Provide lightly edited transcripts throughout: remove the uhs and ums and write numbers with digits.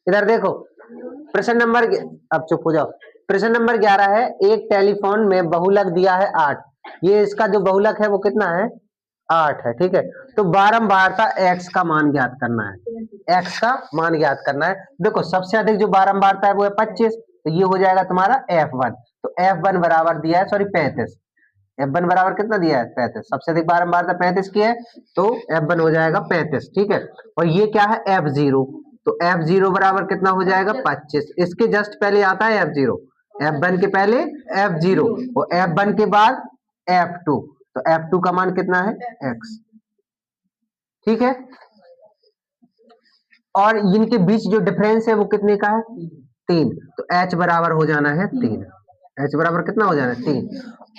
इधर देखो प्रश्न नंबर, अब चुप हो जाओ। प्रश्न नंबर 11 है, एक टेलीफोन में बहुलक दिया है 8। ये इसका जो बहुलक है वो कितना है, 8 है, ठीक है। तो बारंबारता x का मान ज्ञात करना है, x का मान ज्ञात करना है। देखो सबसे अधिक जो बारंबारता है वो है 25, तो ये हो जाएगा तुम्हारा F1। तो F1 बराबर दिया है, सॉरी 35, F1 बराबर कितना दिया है, 35। सबसे अधिक बारंबारता 35 की है, तो F1 हो जाएगा 35, ठीक है। और ये क्या है, F0, तो F0 बराबर कितना हो जाएगा, 25। इसके जस्ट पहले आता है F0, F1 के पहले F0 और F1 के बाद F2, तो F2 का मान कितना है, x, ठीक है। और इनके बीच जो डिफरेंस है वो कितने का है, 3, तो h बराबर हो जाना है 3, h बराबर कितना हो जाना है, 3।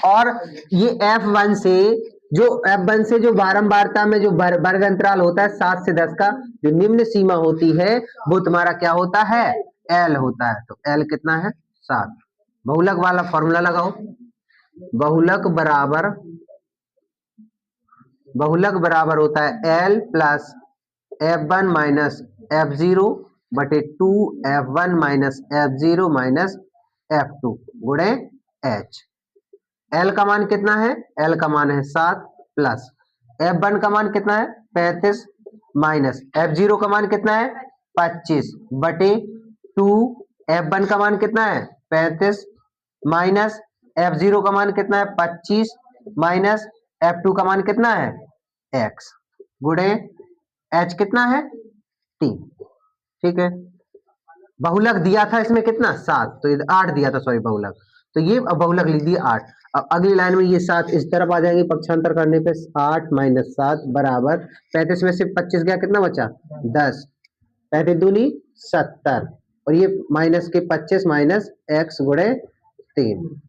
और ये F1 से जो बारंबारता में जो वर्ग अंतराल होता है 7 से 10 का, जो निम्न सीमा होती है वो तुम्हारा क्या होता है, L होता है। तो L कितना है, 7। बहुलक वाला फॉर्मूला लगाओ, बहुलक बराबर होता है L plus F1 minus F0 बटे 2 F1 minus F0 minus F2 गुणे H। L का मान कितना है, L का मान है 7 प्लस F1 का मान कितना है 35 माइनस F0 का मान कितना है 25 बटे 2 F1 का मान कितना है 35 माइनस F0 का मान कितना है 25 माइनस F2 का मान कितना है x गुणे h कितना है 3, ठीक है। बहुलक दिया था इसमें कितना 7, तो 8 दिया था, सॉरी बहुलक, तो ये बहुलक लिख दिए 8। अब अगली लाइन में ये 7 इस तरफ आ जाएंगे, पक्षांतर करने पे 8 माइनस 7 बराबर 35 में से 25 गया, कितना बचा 10, 35 दूनी 70, और ये माइनस के 25 माइनस x गुणे 3,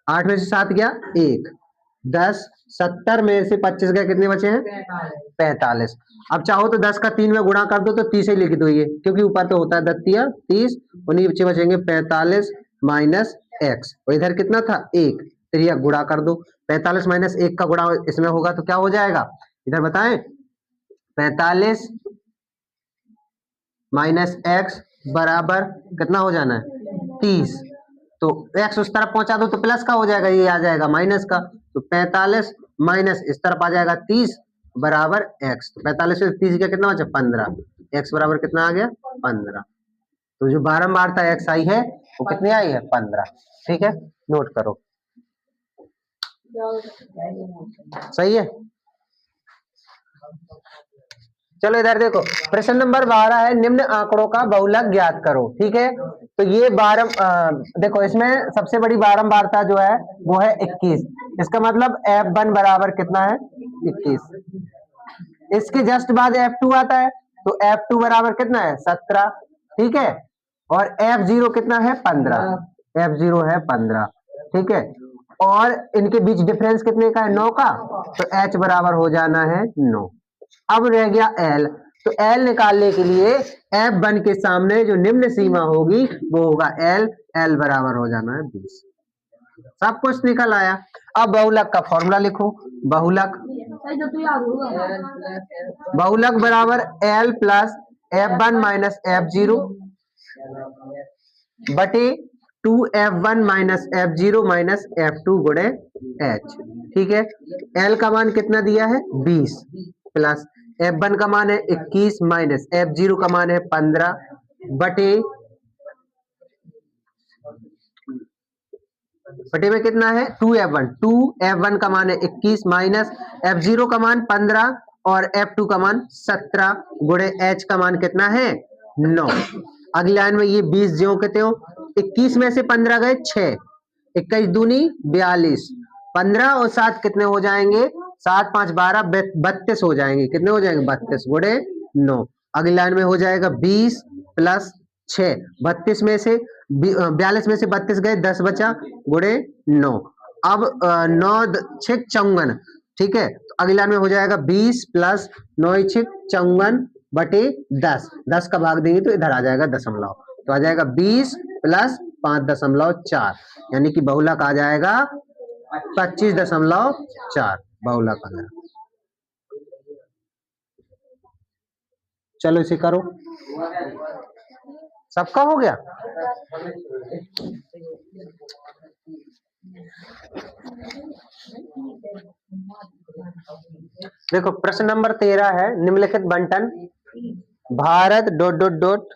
8 में से 7 गया 1, 10, 70 में से 25 गया, कितने बचे हैं 45। अब चाहो तो 10 का 3 में गुणा कर दो तो 30 ही लिख दो ये, क्योंकि ऊपर तो होता है 10 30, और नीचे बचेंगे 45 माइनस x, और इधर कितना था 1, तो ये गुणा कर दो, 45 माइनस 1 का गुणा इसमें होगा तो क्या हो जाएगा, इधर बताएं 45 माइनस x बराबर कितना हो जाना है 30, तो x उस तरफ पहुंचा दो तो प्लस का हो जाएगा, ये आ जाएगा माइनस का, तो 45 माइनस इस तरफ आ जाएगा 30 बराबर x, तो 45 से 30 का कितना बचा 15, x बराबर कितना आ गया 15। तो जो बारंबारता x आई है वो कितनी आई है 15, ठीक है, नोट करो, सही है। चलो इधर देखो प्रश्न नंबर 12 है, निम्न आंकड़ों का बहुलक ज्ञात करो, ठीक है। तो ये देखो इसमें सबसे बड़ी बारंबारता जो है वो है 21, इसका मतलब F1 बराबर कितना है 21, इसके जस्ट बाद F2 आता है, तो F2 बराबर कितना है 17, ठीक है, और F0 कितना है 15, F0 है 15, ठीक है, और इनके बीच डिफरेंस कितने का है 9 का, तो H बराबर हो जाना है 9। अब रह गया L, तो L निकालने के लिए F1 के सामने जो निम्न सीमा होगी वो होगा L, L बराबर हो जाना है 20। सब कुछ निकल आया। अब बहुलक का फॉर्मूला लिखो, बहुलक बराबर L plus F1 minus F0 बटे 2F1 minus F0 minus F2 गुणे H, ठीक है। L का मान कितना दिया है 20 प्लस F1 का मान है 21 माइनस F0 का मान है 15 बटे में कितना है 2F1 का मान है 21 माइनस F0 का मान 15 और F2 का मान 17 गुणे H का मान कितना है 9। अगली लाइन में ये 20 ज्यों के त्यों, 21 में से 15 गए 6, 21 दूनी 42, 15 और 7 कितने हो जाएंगे 7 5 12 32 हो जाएंगे, कितने हो जाएंगे 32 गुणे 9। अगली लाइन में हो जाएगा 20 प्लस 6, 32 में से 42 में से 32 गए 10 बचा गुणे 9। अब 9 6 54, ठीक है, तो अगली लाइन में हो जाएगा 20 प्लस 9 6 54 बटे 10, 10 का भाग देंगे तो इधर आ जाएगा दशमलव, तो आ जाएगा 20 प्लस 5.4, यानी कि बहुलक आ जाएगा 25.4 बहुलक आ जाएगा। चलो इसे करो, सबका हो गया? देखो प्रश्न नंबर 13 है, निम्नलिखित बंटन भारत डॉट डॉट डॉट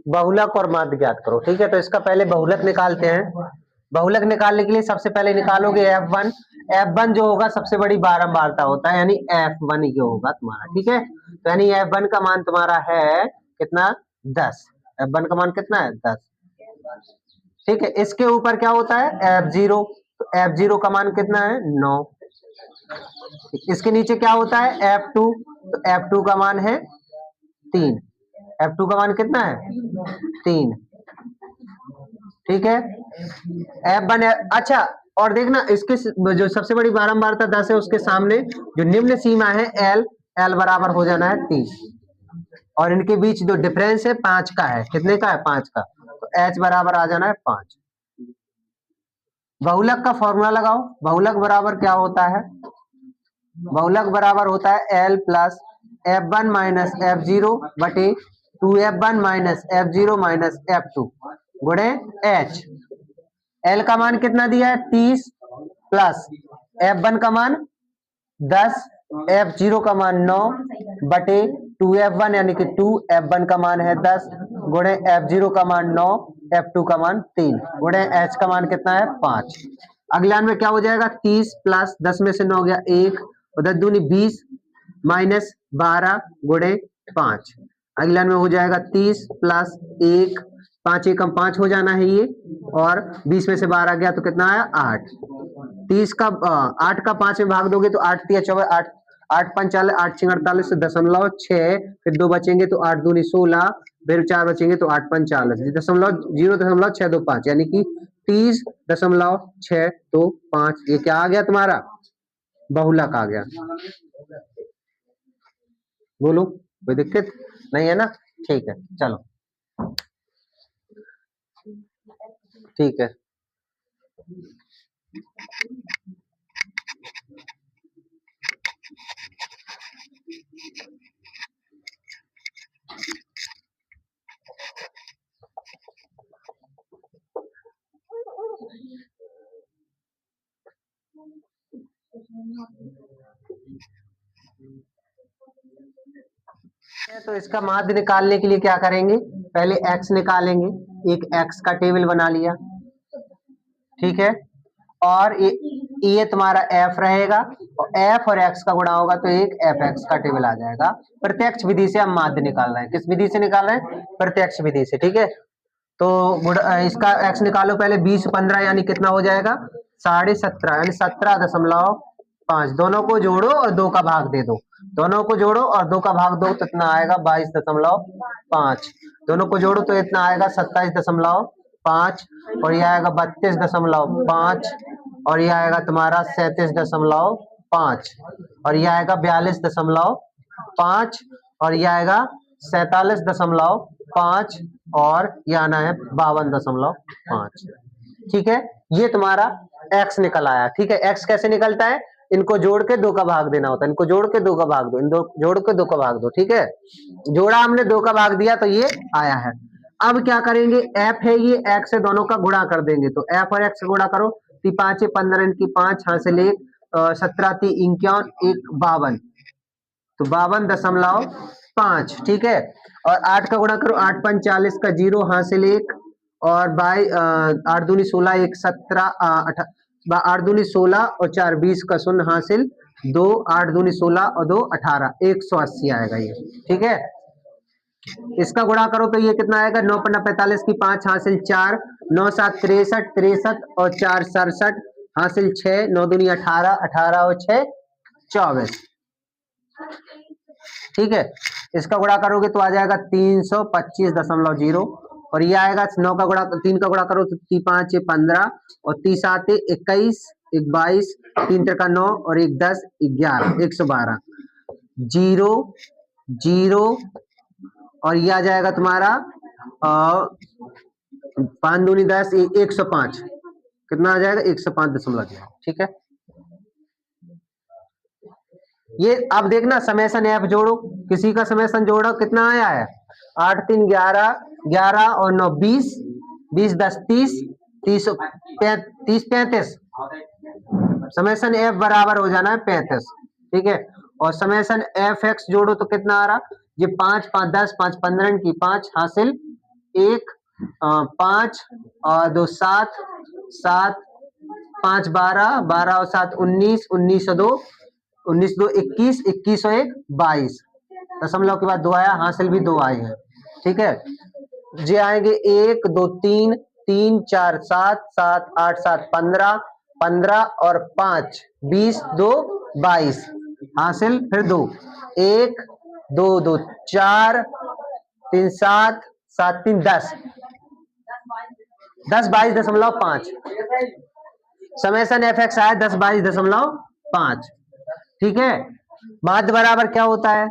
बहुलक और माध्य ज्ञात करो। ठीक है, तो इसका पहले बहुलक निकालते हैं। बहुलक निकालने के लिए सबसे पहले निकालोगे F1। F1 जो होगा सबसे बड़ी बारंबारता होता है, यानी F1 ही होगा तुम्हारा। ठीक है, तो यानी F1 का मान तुम्हारा है कितना? 10। F1 का मान कितना है? 10। ठीक है, इसके ऊपर क्या होता है? F0। तो F0 का मान कितना है? 9। इसके नीचे क्या होता है? F2। तो F2 का मान है 3। F2 का मान कितना है? 3। ठीक है, F1 अच्छा, और देखना इसके जो सबसे बड़ी बारंबारता 10 है, उसके सामने जो निम्न सीमा है L बराबर हो जाना है 3, और इनके बीच जो डिफरेंस है 5 का है। कितने का है? 5 का। तो H बराबर आ जाना है 5। बहुलक का फॉर्मूला लगाओ। बहुलक बराबर क्या होता है? बहुलक बराबर होता है L plus F1 minus F0 बटे 2F1 minus F0 minus F2 गुणे H। L का मान कितना दिया है? 30 प्लस F1 का मान 10, F0 का मान 9 बटे 2F1 यानी कि 2, F1 का मान है 10 गुणे F0 का मान 9, F2 का मान 3 गुणे H का मान कितना है? 5। अगला में क्या हो जाएगा? 30 प्लस 10 में से 9 गया 1, उधर दूनी 20 माइनस 12 गुणे 5। अगला में हो जाएगा 30 प्लस 1, 5 एकम 5 हो जाना है ये, और 20 में से 12 गया तो कितना आया? 8। 30 का 8 का 5 में भाग दोगे तो 8 तिया 24, 8 8 पंचाले 8 छिंग 48 दशमलव 6, फिर 2 बचेंगे तो 8 दूनी 16, फिर 4 बचेंगे तो 8 45 दशमलव 0.625, यानी कि 30.625। ये क्या आ गया तुम्हारा? बहुलक आ गया। बोलो, कोई दिक्कत नहीं है ना? ठीक है, चलो ठीक है। तो इसका माध्य निकालने के लिए क्या करेंगे? पहले x निकालेंगे। एक x का टेबल बना लिया। ठीक है, और ये तुम्हारा f रहेगा, और f और x का गुणा होगा तो एक fx का टेबल आ जाएगा। प्रत्यक्ष विधि से हम माध्य निकाल रहे हैं। किस विधि से निकाल रहे हैं? प्रत्यक्ष विधि से। ठीक है, तो इसका x निकालो पहले। 20 15 यानी कितना हो जाएगा? 17.5 यानी 17.5। दोनों को जोड़ो और 2 का भाग दे दो। दोनों को जोड़ो और 2 का भाग दो तो इतना आएगा 22.5। दोनों को जोड़ो तो इतना आएगा 27.5, और यह आएगा 32.5, और यह आएगा तुम्हारा 37.5, और यह आएगा 42.5, और यह आएगा 47.5, और यह आना है 52.5। ठीक है, ये तुम्हारा x निकल आया। ठीक है, x कैसे निकलता है? इनको जोड़ के 2 का भाग देना होता है। इनको जोड़ के 2 का भाग दो, इन दो जोड़ के 2 का भाग दो। ठीक है, जोड़ा हमने 2 का भाग दिया तो ये आया है। अब क्या करेंगे? f है ये, x से दोनों का गुणा कर देंगे। तो f और x गुणा करो। 5 15 इनकी 5 हासिल 1, 17 3 51, 1 52, तो 52.5। ठीक है, और 8 का गुणा करो। 8 5 40 का 0 हासिल 1, और 8 दूनी 16, 1 17, 8 दूनी 16 और 4 20 का 0 हासिल 2, 8 दूनी 16 और 2 18, 180 आएगा ये। ठीक है, इसका गुणा करो तो ये कितना आएगा? 9 5 45 की 5 हासिल 4, 9 7 63, 63 और 4 67 हासिल 6, 9 दूनी 18, 18 और 6 24। ठीक है, इसका गुणा करोगे तो आ जाएगा 325.0, और ये आएगा 9 का गुणा 3 का गुणा करो तो 5 15, और 3 7 21, 1 22, 3 3 9, और 1 10, 11, 112, 0 0, और ये आ जाएगा तुम्हारा 5 दूनी 10, 105। कितना आ जाएगा? 105.0। ठीक है, ये अब देखना समेसन f जोड़ो। किसी का समेसन जोड़ो, कितना आया है? 8 3 11, 11 और 9 20, 20 10 30, 30 35। समेसन एफ बराबर हो जाना है 35, ठीक है। और समेसन एफ एक्स जोड़ो तो कितना आ रहा, ये 5 5 10, 5 15 की 5 हासिल 1, 5 और 2 7, 7 5 12, 12 और 7 19, 19 और 2 19 2 21, 21 और 1 22, दशमलव के बाद 2 आया, हासिल भी 2 आए हैं, ठीक है। जे आएंगे 1 2 3, 3 4 7, 7 8 7 15, 15 और 5 20 2 22, हासिल फिर 2 1 2 2 4 3 7, 7 3 10, 10 22.5, समेसन एफ एक्स आया 10 22.5, ठीक है। माध्य बराबर क्या होता है,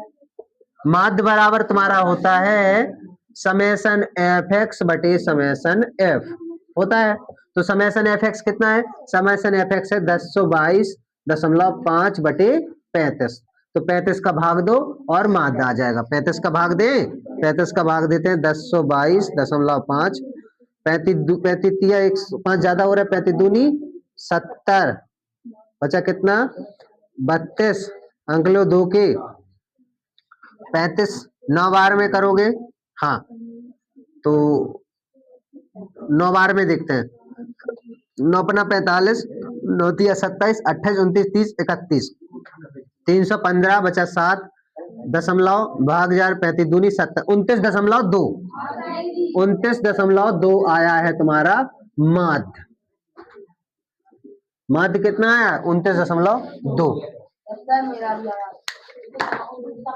माध्य बराबर तुम्हारा होता है समेसन एफ एक्स बटे समेसन एफ होता है। तो समेसन एफ एक्स कितना है, समेसन एफ एक्स है 1022.5 बटे 35, तो 35 का भाग दो और माध्य आ जाएगा। 35 का भाग दे, 35 का भाग देते हैं 1022.5, 35 35 5 ज्यादा हो रहा है, 35 दूनी 70, बचा कितना 32, अंक लो 2 के 35 9 बार में करोगे, हाँ तो 9 बार में देखते हैं, 9 पना 45, 9 तिया 27, 28 29 30 31, 315 बचा 7, दशमलव भाग 35 दूनी 70, 29.2, 29.2 आया है तुम्हारा माध्य। माध्य कितना आया 29.2।